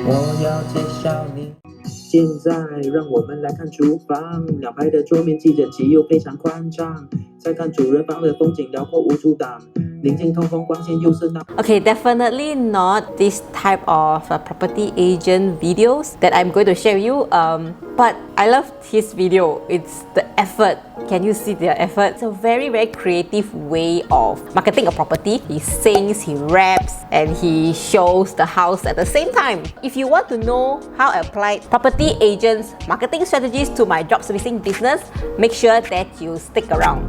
我要介绍你。现在让我们来看厨房，两排的桌面既整齐又非常宽敞。再看主人房的风景辽阔无阻挡，宁静通风，光线又是那。Okay, definitely not this type of property agent videos that I'm going to share with you. But I love his video. It's the effort. Can you see the effort? It's a very creative way of marketing a property. He sings, he raps, and he shows the house at the same time. If you want to know how I applied property agents marketing strategies to my job servicing business, make sure that you stick around.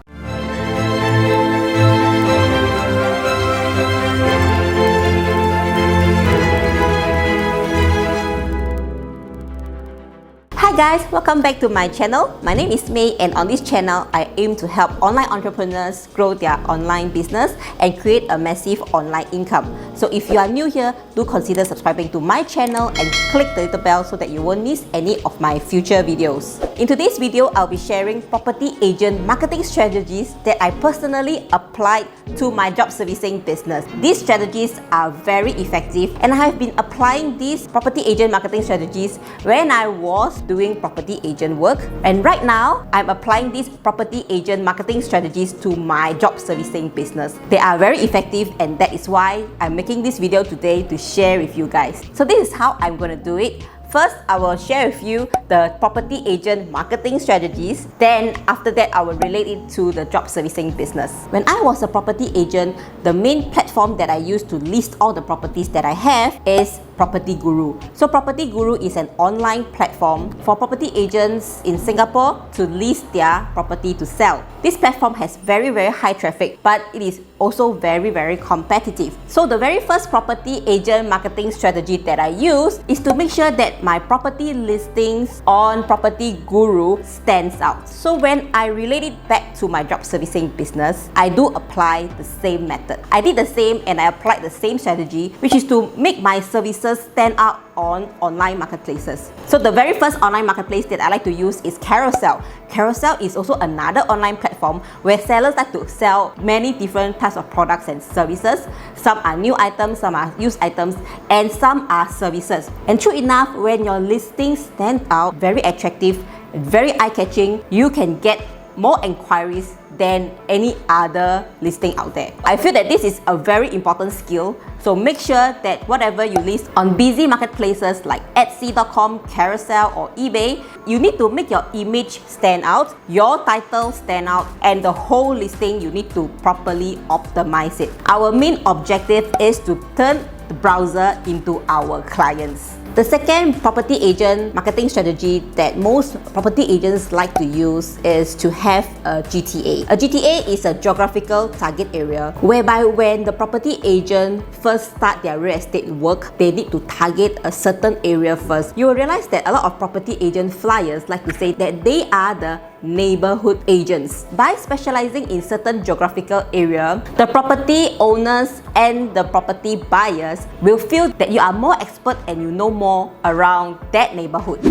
Hi guys, welcome back to my channel. My name is May, and on this channel, I aim to help online entrepreneurs grow their online business and create a massive online income. So if you are new here, do consider subscribing to my channel and click the little bell so that you won't miss any of my future videos. In today's video, I'll be sharing property agent marketing strategies that I personally applied to my job servicing business. These strategies are very effective, and I have been applying these property agent marketing strategies when I was doing property agent work, and right now I'm applying these property agent marketing strategies to my job servicing business. They are very effective, and that is why I'm making this video today to share with you guys. So this is how I'm going to do it. First, I will share with you the property agent marketing strategies. Then after that, I will relate it to the job servicing business. When I was a property agent, the main platform that I use to list all the properties that I have is Property Guru. So Property Guru is an online platform for property agents in Singapore to list their property to sell. This platform has very high traffic, but it is also very competitive. So the very first property agent marketing strategy that I use is to make sure that my property listings on Property Guru stands out. So when I relate it back to my job servicing business, I do apply the same method. I did the same and I applied the same strategy, which is to make my services stand out on online marketplaces. So the very first online marketplace that I like to use is Carousel. Carousel is also another online platform where sellers like to sell many different types of products and services. Some are new items, some are used items, and some are services. And true enough, when your listings stand out, very attractive, very eye-catching, you can get more inquiries than any other listing out there. I feel that this is a very important skill. So make sure that whatever you list on busy marketplaces like Etsy.com, Carousel, or eBay, you need to make your image stand out, your title stand out, and the whole listing, you need to properly optimize it. Our main objective is to turn the browser into our clients. The second property agent marketing strategy that most property agents like to use is to have a GTA. A GTA is a geographical target area whereby when the property agent first start their real estate work, they need to target a certain area first. You will realize that a lot of property agent flyers like to say that they are the neighborhood agents. By specializing in certain geographical area, the property owners and the property buyers will feel that you are more expert and you know more around that neighborhood.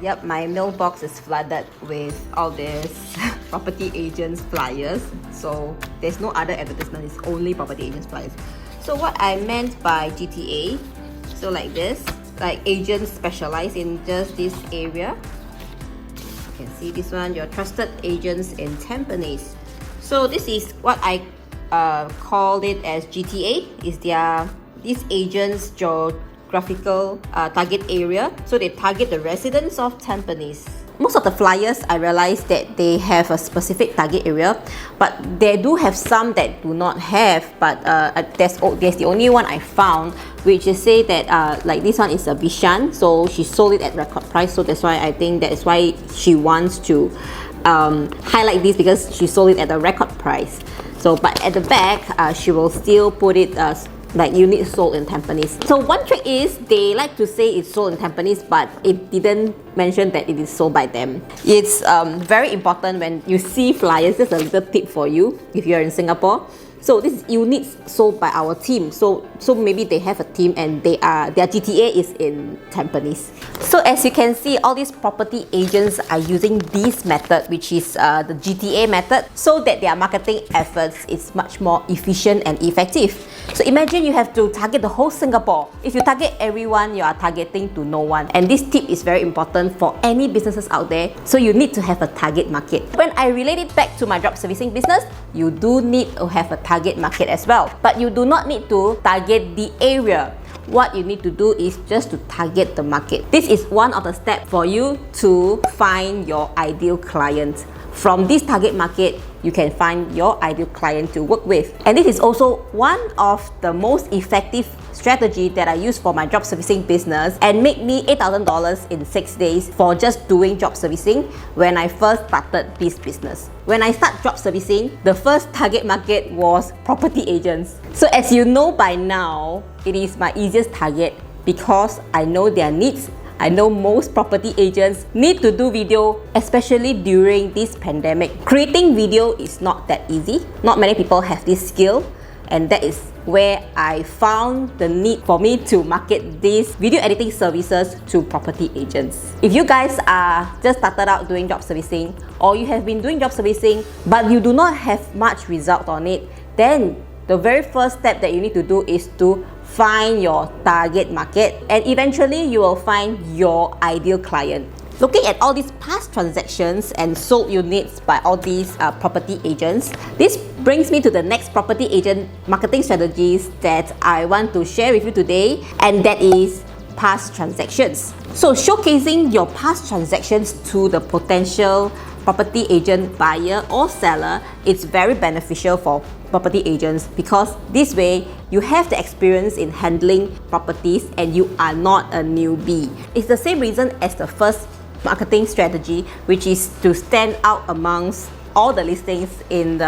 Yep, my mailbox is flooded with all these property agents flyers. So there's no other advertisement, it's only property agents flyers. So what I meant by GTA, so like this, like agents specialize in just this area. You can see this one, your trusted agents in Tampines. So this is what I called it as GTA, is these agents geographical target area. So they target the residents of Tampines. Most of the flyers, I realized that they have a specific target area, but they do have some that do not have. But there's the only one I found, which is say that like this one is a Bishan, so she sold it at record price. So that's why I think that is why she wants to highlight this, because she sold it at a record price. So, but at the back, she will still put it like unit sold in Tampines. So one trick is they like to say it's sold in Tampines, but it didn't mention that it is sold by them. It's very important when you see flyers. Just a little tip for you if you're in Singapore. So this is units sold by our team. So maybe they have a team and their GTA is in Tampines. So as you can see, all these property agents are using this method, which is the GTA method, so that their marketing efforts is much more efficient and effective. So imagine you have to target the whole Singapore. If you target everyone, you are targeting to no one. And this tip is very important for any businesses out there. So you need to have a target market. When I relate it back to my job servicing business, you do need to have a target market as well. But you do not need to target the area. What you need to do is just to target the market. This is one of the steps for you to find your ideal client. From this target market, you can find your ideal client to work with. And this is also one of the most effective strategy that I use for my job servicing business and made me $8,000 in 6 days for just doing job servicing when I first started this business. When I start job servicing, the first target market was property agents. So as you know by now, it is my easiest target because I know their needs. I know most property agents need to do video, especially during this pandemic. Creating video is not that easy. Not many people have this skill, and that is where I found the need for me to market these video editing services to property agents. If you guys are just started out doing job servicing, or you have been doing job servicing but you do not have much result on it, then the very first step that you need to do is to find your target market, and eventually you will find your ideal client. Looking at all these past transactions and sold units by all these property agents, this brings me to the next property agent marketing strategies that I want to share with you today, and that is past transactions. So showcasing your past transactions to the potential property agent buyer or seller is very beneficial for property agents, because this way you have the experience in handling properties and you are not a newbie. It's the same reason as the first marketing strategy, which is to stand out amongst all the listings in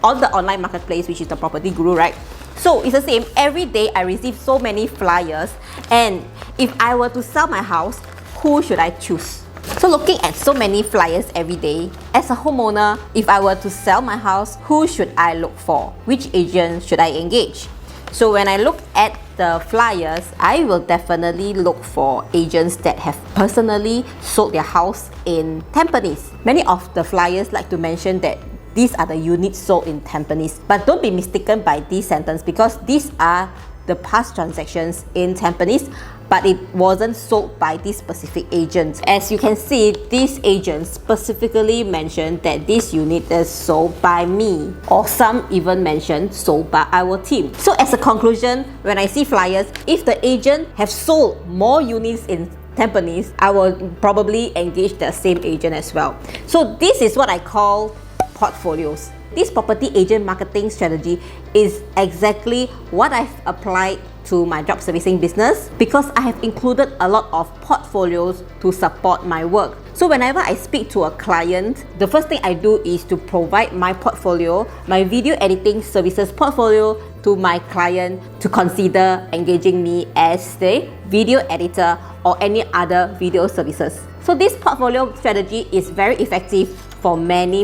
all the online marketplace, which is the Property Guru, right? So it's the same. Every day I receive so many flyers, and if I were to sell my house, who should I choose? So looking at so many flyers every day, as a homeowner, if I were to sell my house, who should I look for? Which agent should I engage? So when I look at the flyers, I will definitely look for agents that have personally sold their house in Tampines. Many of the flyers like to mention that these are the units sold in Tampines. But don't be mistaken by this sentence, because these are the past transactions in Tampines, but it wasn't sold by this specific agent. As you can see, this agent specifically mentioned that this unit is sold by me, or some even mentioned sold by our team. So as a conclusion, when I see flyers, if the agent have sold more units in Tampines, I will probably engage the same agent as well. So this is what I call portfolios. This property agent marketing strategy is exactly what I've applied to my job servicing business, because I have included a lot of portfolios to support my work. So whenever I speak to a client, the first thing I do is to provide my portfolio, my video editing services portfolio, to my client to consider engaging me as the video editor or any other video services. So this portfolio strategy is very effective for many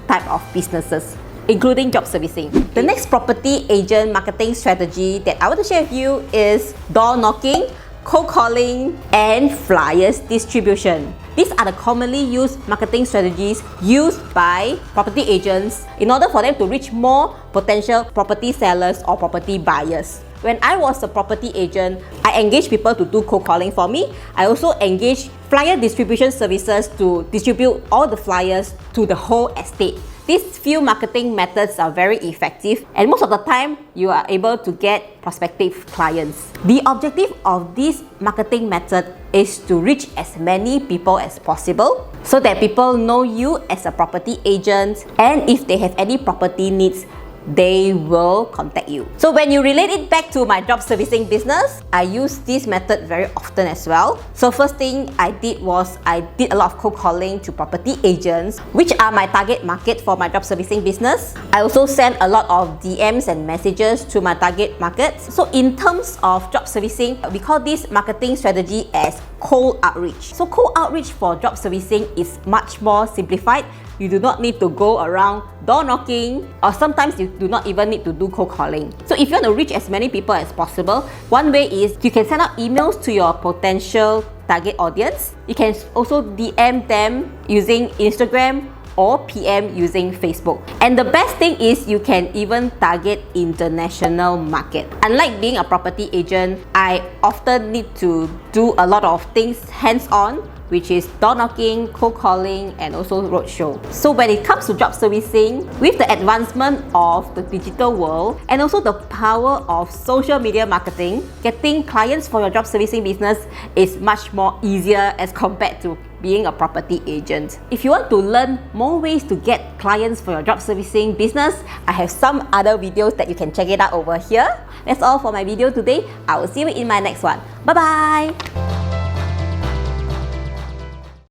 type of businesses, including job servicing. The next property agent marketing strategy that I want to share with you is door knocking, cold calling, and flyers distribution. These are the commonly used marketing strategies used by property agents in order for them to reach more potential property sellers or property buyers. When I was a property agent, I engaged people to do cold calling for me. I also engaged flyer distribution services to distribute all the flyers to the whole estate. These few marketing methods are very effective, and most of the time, you are able to get prospective clients. The objective of this marketing method is to reach as many people as possible, so that people know you as a property agent, and if they have any property needs, they will contact you. So when you relate it back to my job servicing business, I use this method very often as well. So first thing I did was I did a lot of cold calling to property agents, which are my target market for my job servicing business. I also sent a lot of DMs and messages to my target markets. So in terms of job servicing, we call this marketing strategy as cold outreach. So cold outreach for job servicing is much more simplified. You do not need to go around door knocking, or sometimes you do not even need to do cold calling. So if you want to reach as many people as possible, one way is you can send out emails to your potential target audience. You can also DM them using Instagram or PM using Facebook. And the best thing is you can even target international market. Unlike being a property agent, I often need to do a lot of things hands-on, which is door knocking, cold calling, and also roadshow. So when it comes to job servicing, with the advancement of the digital world and also the power of social media marketing, getting clients for your job servicing business is much more easier as compared to being a property agent. If you want to learn more ways to get clients for your job servicing business, I have some other videos that you can check it out over here. That's all for my video today. I will see you in my next one. Bye bye!